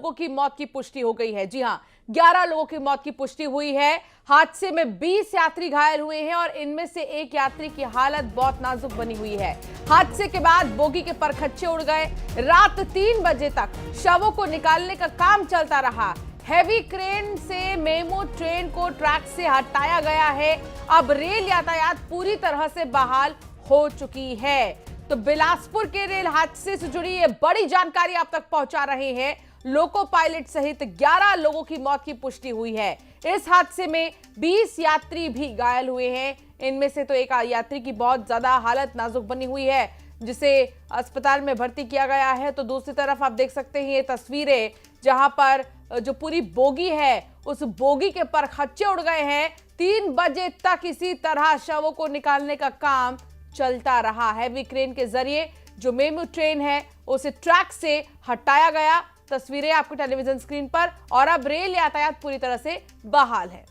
लोगों की मौत की पुष्टि हो गई है। जी हां, 11 लोगों की मौत की पुष्टि हुई है। हादसे में 20 यात्री घायल हुए हैं और इनमें से एक यात्री की हालत बहुत नाजुक बनी हुई है। हादसे के बाद बोगी के परखच्चे उड़ गए। रात 3 बजे तक शवों को निकालने का काम चलता रहा। हैवी क्रेन से मेमू ट्रेन को ट्रैक से हटाया गया है। अब रेल यातायात पूरी तरह से बहाल हो चुकी है। तो बिलासपुर के रेल हादसे से जुड़ी ये बड़ी जानकारी आप तक पहुंचा रहे हैं। लोको पायलट सहित 11 लोगों की मौत की पुष्टि हुई है। इस हादसे में 20 यात्री भी घायल हुए हैं। इनमें से तो एक यात्री की बहुत ज्यादा हालत नाजुक बनी हुई है, जिसे अस्पताल में भर्ती किया गया है। तो दूसरी तरफ आप देख सकते हैं ये तस्वीरें, जहां पर जो पूरी बोगी है उस बोगी के परखच्चे उड़ गए हैं। 3 बजे तक इसी तरह शवों को निकालने का काम चलता रहा। हैवी क्रेन के जरिए जो मेमू ट्रेन है उसे ट्रैक से हटाया गया। तस्वीरें आपको टेलीविजन स्क्रीन पर। और अब रेल यातायात पूरी तरह से बहाल है।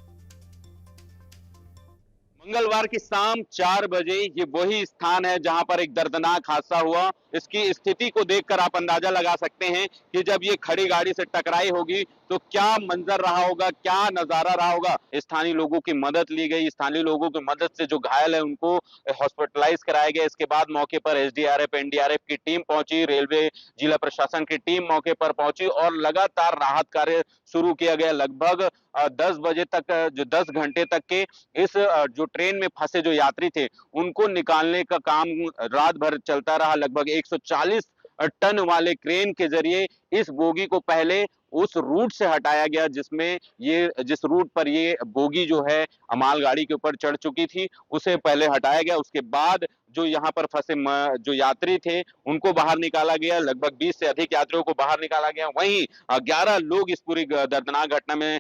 मंगलवार की शाम 4 बजे ये वही स्थान है जहां पर एक दर्दनाक हादसा हुआ। इसकी स्थिति को देखकर आप अंदाजा लगा सकते हैं कि जब ये खड़ी गाड़ी से टकराई होगी तो क्या मंजर रहा होगा, क्या नजारा रहा होगा। स्थानीय लोगों की मदद ली गई। स्थानीय लोगों की मदद से जो घायल है उनको हॉस्पिटलाइज कराया गया। इसके बाद मौके पर एसडीआरएफ, एनडीआरएफ की टीम पहुंची, रेलवे जिला प्रशासन की टीम मौके पर पहुंची और लगातार राहत कार्य शुरू किया गया। लगभग 10 बजे तक, जो 10 घंटे तक के इस जो ट्रेन में फंसे जो यात्री थे उनको निकालने का काम रात भर चलता रहा। लगभग 140 टन वाले क्रेन के जरिए इस बोगी को पहले उस रूट से हटाया गया जिस रूट पर ये बोगी जो है मालगाड़ी के ऊपर चढ़ चुकी थी उसे पहले हटाया गया। उसके बाद जो यहाँ पर फंसे जो यात्री थे उनको बाहर निकाला गया। लगभग 20 से अधिक यात्रियों को बाहर निकाला गया। वहीं 11 लोग इस पूरी दर्दनाक घटना में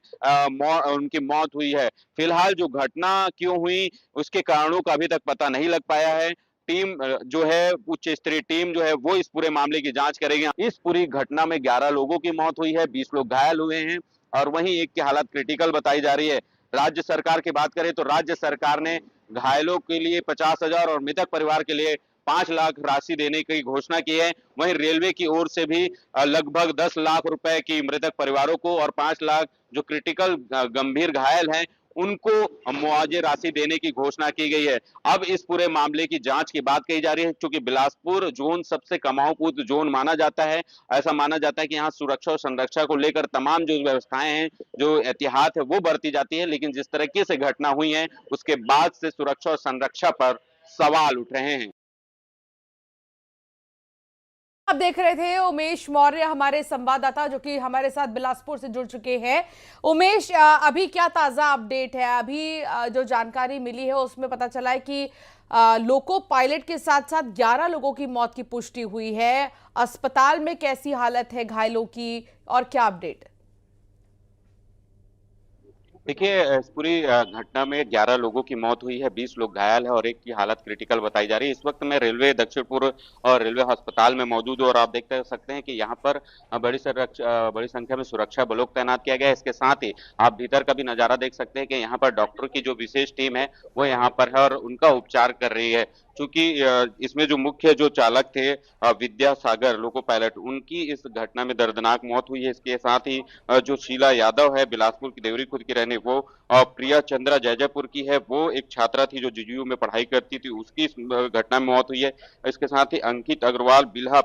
उनकी मौत हुई है। फिलहाल जो घटना क्यों हुई उसके कारणों का अभी तक पता नहीं लग पाया है। टीम जो है उच्च स्तरीय टीम जो है वो इस पूरे मामले की जांच करेगी। इस पूरी घटना में 11 लोगों की मौत हुई है, 20 लोग घायल हुए हैं और वहीं एक की हालत क्रिटिकल बताई जा रही है। राज्य सरकार की बात करें तो राज्य सरकार ने घायलों के लिए 50,000 और मृतक परिवार के लिए 5 लाख राशि देने की घोषणा की है। वहीं रेलवे की ओर से भी लगभग 10 लाख रुपए की मृतक परिवारों को और 5 लाख जो क्रिटिकल गंभीर घायल हैं उनको मुआवजे राशि देने की घोषणा की गई है। अब इस पूरे मामले की जांच की बात कही जा रही है, क्योंकि बिलासपुर जोन सबसे कमाऊपूर्ण जोन माना जाता है। ऐसा माना जाता है कि यहाँ सुरक्षा और संरक्षा को लेकर तमाम जो व्यवस्थाएं हैं, जो एहतियात है वो बरती जाती है। लेकिन जिस तरीके से घटना हुई है उसके बाद से सुरक्षा और संरक्षा पर सवाल उठ रहे हैं। आप देख रहे थे उमेश मौर्य, हमारे संवाददाता जो कि हमारे साथ बिलासपुर से जुड़ चुके हैं। उमेश, अभी क्या ताजा अपडेट है? अभी जो जानकारी मिली है उसमें पता चला है कि लोको पायलट के साथ साथ 11 लोगों की मौत की पुष्टि हुई है। अस्पताल में कैसी हालत है घायलों की और क्या अपडेट? देखिए, इस पूरी घटना में 11 लोगों की मौत हुई है, 20 लोग घायल है और एक की हालत क्रिटिकल बताई जा रही है। इस वक्त मैं रेलवे दक्षिण पूर्व और रेलवे अस्पताल में मौजूद हूँ और आप देख सकते हैं कि यहाँ पर बड़ी संख्या में सुरक्षा बलों को तैनात किया गया है। इसके साथ ही आप भीतर का भी नजारा देख सकते हैं कि यहाँ पर डॉक्टर की जो विशेष टीम है वो यहाँ पर है और उनका उपचार कर रही है। चूंकि इसमें जो मुख्य जो चालक थे विद्यासागर लोको पायलट, उनकी इस घटना में दर्दनाक मौत हुई है। इसके साथ ही जो शीला यादव है बिलासपुर की देवरी खुद की रहने वो, प्रिया चंद्रा जयजयपुर की है, वो एक छात्रा थी जो जीजीयू में पढ़ाई करती थी, उसकी इस घटना में मौत हुई है। इसके साथ ही अंकित अग्रवाल, बिल्हा,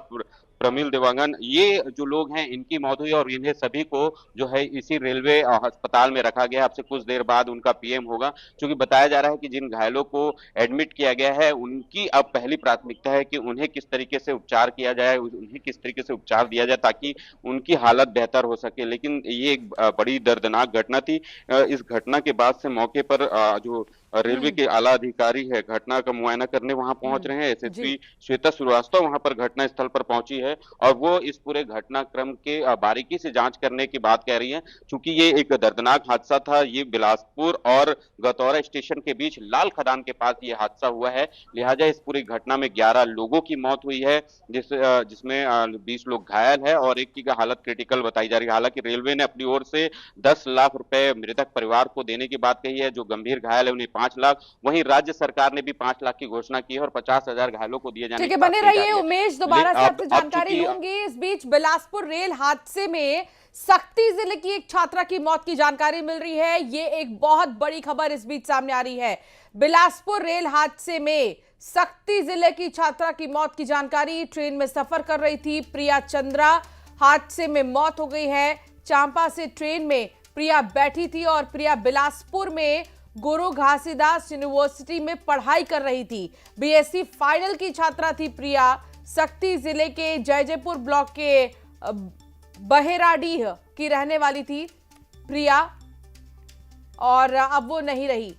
प्रमिल देवांगन, ये जो लोग हैं इनकी मौत हुई और इन्हें सभी को जो है इसी रेलवे अस्पताल में रखा गया। अब से कुछ देर बाद उनका पीएम होगा, क्योंकि बताया जा रहा है कि जिन घायलों को एडमिट किया गया है उनकी अब पहली प्राथमिकता है कि उन्हें किस तरीके से उपचार किया जाए, उन्हें किस तरीके से उपचार दिया जाए ताकि उनकी हालत बेहतर हो सके। लेकिन ये एक बड़ी दर्दनाक घटना थी। इस घटना के बाद से मौके पर जो रेलवे के आला अधिकारी है घटना का मुआयना करने वहां पहुंच रहे हैं। एसएसपी श्वेता श्रीवास्तव वहां पर घटना स्थल पर पहुंची है और वो इस पूरे घटनाक्रम के बारीकी से जांच करने की बात कह रही है। चूंकि ये एक दर्दनाक हादसा था, ये बिलासपुर और गतौरा स्टेशन के बीच लाल खदान के पास ये हादसा हुआ है, लिहाजा इस पूरी घटना में 11 लोगों की मौत हुई है, जिसमें 20 लोग घायल है और एक की हालत क्रिटिकल बताई जा रही है। हालांकि रेलवे ने अपनी ओर से 10 लाख रुपए मृतक परिवार को देने की बात कही है। जो गंभीर घायल है उन्हें 5 लाख, वहीं राज्य सरकार ने भी 5 लाख की घोषणा की है और 50,000 घायलों को दिए जाने ठीक की है, बात बने की जा रहिए रही है। उमेश, दोबारा से आपसे अब जानकारी चूंकि लूंगी। इस बीच बिलासपुर रेल हादसे में सक्ती जिले की एक छात्रा की मौत की जानकारी मिल रही है। ये एक बहुत बड़ी खबर इस बीच सामने आ रही है। बिलासपुर रेल हादसे में सक्ती जिले की छात्रा की मौत की जानकारी। ट्रेन में सफर कर रही थी प्रिया चंद्रा, हादसे में मौत हो गई है। चांपा से ट्रेन में प्रिया बैठी थी और प्रिया बिलासपुर में गुरु घासीदास यूनिवर्सिटी में पढ़ाई कर रही थी। बीएससी फाइनल की छात्रा थी प्रिया। सक्ती जिले के जयजयपुर ब्लॉक के बहेराडीह की रहने वाली थी प्रिया और अब वो नहीं रही।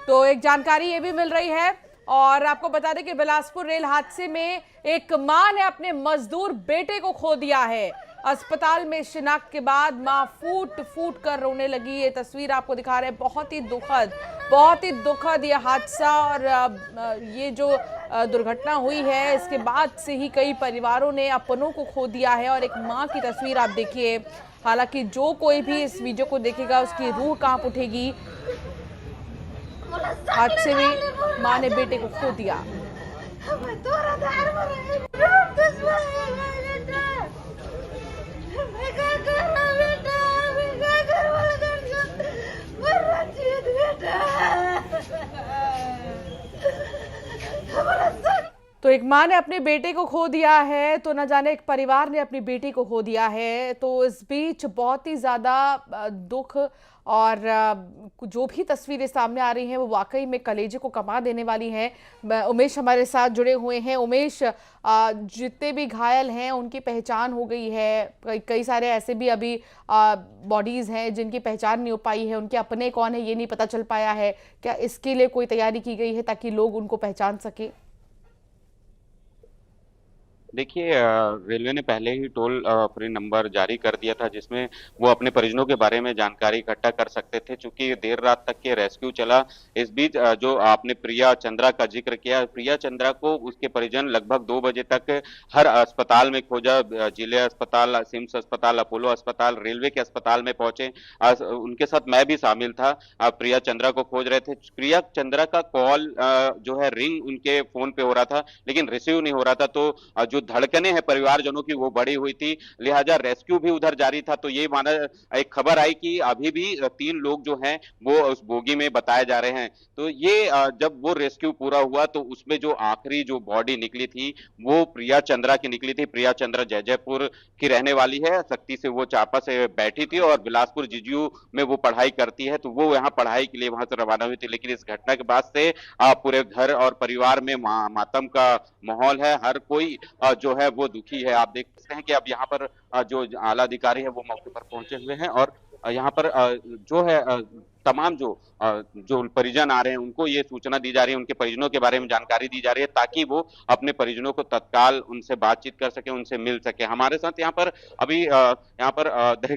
तो एक जानकारी ये भी मिल रही है और आपको बता दें कि बिलासपुर रेल हादसे में एक मां ने अपने मजदूर बेटे को खो दिया है। अस्पताल में शिनाख्त के बाद मां फूट फूट कर रोने लगी। ये तस्वीर आपको दिखा रहे हैं। बहुत ही दुखद ये हादसा और ये जो दुर्घटना हुई है इसके बाद से ही कई परिवारों ने अपनों को खो दिया है। और एक मां की तस्वीर आप देखिए। हालांकि जो कोई भी इस वीडियो को देखेगा उसकी रूह कांप उठेगी। हादसे में मां ने बेटे को खो दिया। तो एक मां ने अपने बेटे को खो दिया है, तो न जाने एक परिवार ने अपनी बेटी को खो दिया है। तो इस बीच बहुत ही ज्यादा दुख और जो भी तस्वीरें सामने आ रही हैं वो वाकई में कलेजे को कमा देने वाली हैं। उमेश हमारे साथ जुड़े हुए हैं। उमेश, जितने भी घायल हैं उनकी पहचान हो गई है। कई सारे ऐसे भी अभी बॉडीज हैं जिनकी पहचान नहीं हो पाई है। उनके अपने कौन है ये नहीं पता चल पाया है। क्या इसके लिए कोई तैयारी की गई है ताकि लोग उनको पहचान सके? देखिए, रेलवे ने पहले ही टोल फ्री नंबर जारी कर दिया था जिसमें वो अपने परिजनों के बारे में जानकारी इकट्ठा कर सकते थे। चूंकि देर रात तक के रेस्क्यू चला, इस बीच जो आपने प्रिया चंद्रा का जिक्र किया, प्रिया चंद्रा को उसके परिजन लगभग 2 बजे तक हर अस्पताल में खोजा। जिले अस्पताल, सिम्स अस्पताल, अपोलो अस्पताल, रेलवे के अस्पताल में पहुंचे। उनके साथ मैं भी शामिल था। प्रिया चंद्रा को खोज रहे थे। प्रिया चंद्रा का कॉल जो है रिंग उनके फोन पे हो रहा था लेकिन रिसीव नहीं हो रहा था। तो जो धड़कने हैं परिवारजनों की वो बढ़ी हुई थी, लिहाजा रेस्क्यू भी उधर जारी था। तो ये माना, एक खबर आई कि अभी भी 3 लोग जो हैं वो उस बोगी में बताए जा रहे हैं। तो ये जब वो रेस्क्यू पूरा हुआ तो उसमें जो आखिरी जो बॉडी निकली थी वो प्रिया चंद्रा की निकली थी। प्रिया चंद्रा जयजयपुर की रहने वाली है। सक्ती से वो चापा से बैठी थी और बिलासपुर जीजीयू में वो पढ़ाई करती है। तो वो यहाँ पढ़ाई के लिए वहां से रवाना हुई थी। लेकिन इस घटना के बाद से पूरे घर और परिवार में मातम का माहौल है। हर कोई जो है वो दुखी है। आप देख सकते हैं कि अब यहाँ पर जो आला अधिकारी है वो मौके पर पहुंचे हुए हैं और यहाँ पर जो है तमाम जो परिजन आ रहे हैं उनको ये सूचना दी जा रही है, उनके परिजनों के बारे में जानकारी दी जा रही है ताकि वो अपने परिजनों को तत्काल उनसे बातचीत कर सके, उनसे मिल सके। हमारे साथ यहाँ पर अभी यहाँ पर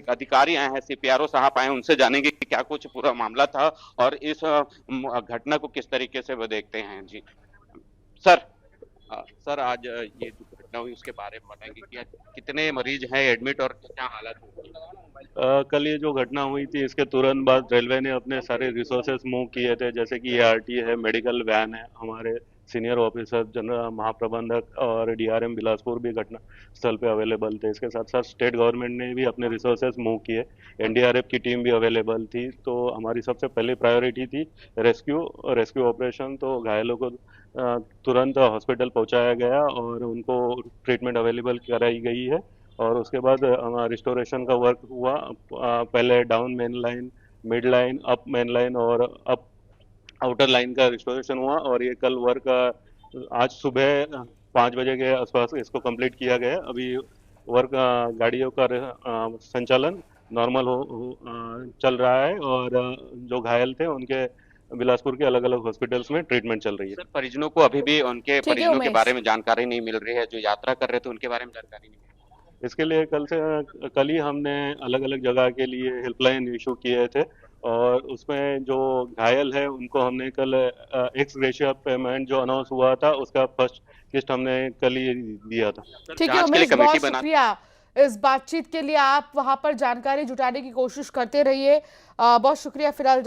अधिकारी आए हैं, सीपीआरओ साहब आए हैं, उनसे जानेंगे कि क्या कुछ पूरा मामला था और इस घटना को किस तरीके से वो देखते हैं। जी सर। सर, आज ये जो घटना हुई उसके बारे में बताएंगे कि कितने मरीज हैं एडमिट और क्या हालत हुई? कल ये जो घटना हुई थी इसके तुरंत बाद रेलवे ने अपने सारे रिसोर्सेज मूव किए थे, जैसे कि एआरटी है, मेडिकल वैन है, हमारे सीनियर ऑफिसर, जनरल महाप्रबंधक और डीआरएम बिलासपुर भी घटना स्थल पे अवेलेबल थे। इसके साथ साथ स्टेट गवर्नमेंट ने भी अपने रिसोर्सेज मूव किए, एनडीआरएफ की टीम भी अवेलेबल थी। तो हमारी सबसे पहली प्रायोरिटी थी रेस्क्यू ऑपरेशन। तो घायलों को तुरंत हॉस्पिटल पहुंचाया गया और उनको ट्रीटमेंट अवेलेबल कराई गई है। और उसके बाद रिस्टोरेशन का वर्क हुआ। पहले down main line, mid line, up main line और अप आउटर लाइन का रिस्टोरेशन हुआ। और ये कल वर्क आज सुबह 5 बजे के आसपास इसको कंप्लीट किया गया। अभी वर्क गाड़ियों का संचालन नॉर्मल चल रहा है और जो घायल थे उनके बिलासपुर के अलग अलग हॉस्पिटल्स में ट्रीटमेंट चल रही है। सर, परिजनों को अभी भी उनके परिजनों के बारे में जानकारी नहीं मिल रही है, जो यात्रा कर रहे थे उनके बारे में जानकारी नहीं मिल रही है। इसके लिए कल ही हमने अलग अलग जगह के लिए हेल्पलाइन इशू किए थे और उसमें जो घायल है उनको हमने कल एक्स ग्रेशिया पेमेंट जो अनाउंस हुआ था उसका फर्स्ट किस्त हमने कल ही दिया था। ठीक है उमेश, बहुत शुक्रिया। इस बातचीत के लिए आप वहां पर जानकारी जुटाने की कोशिश करते रहिए। बहुत शुक्रिया। फिलहाल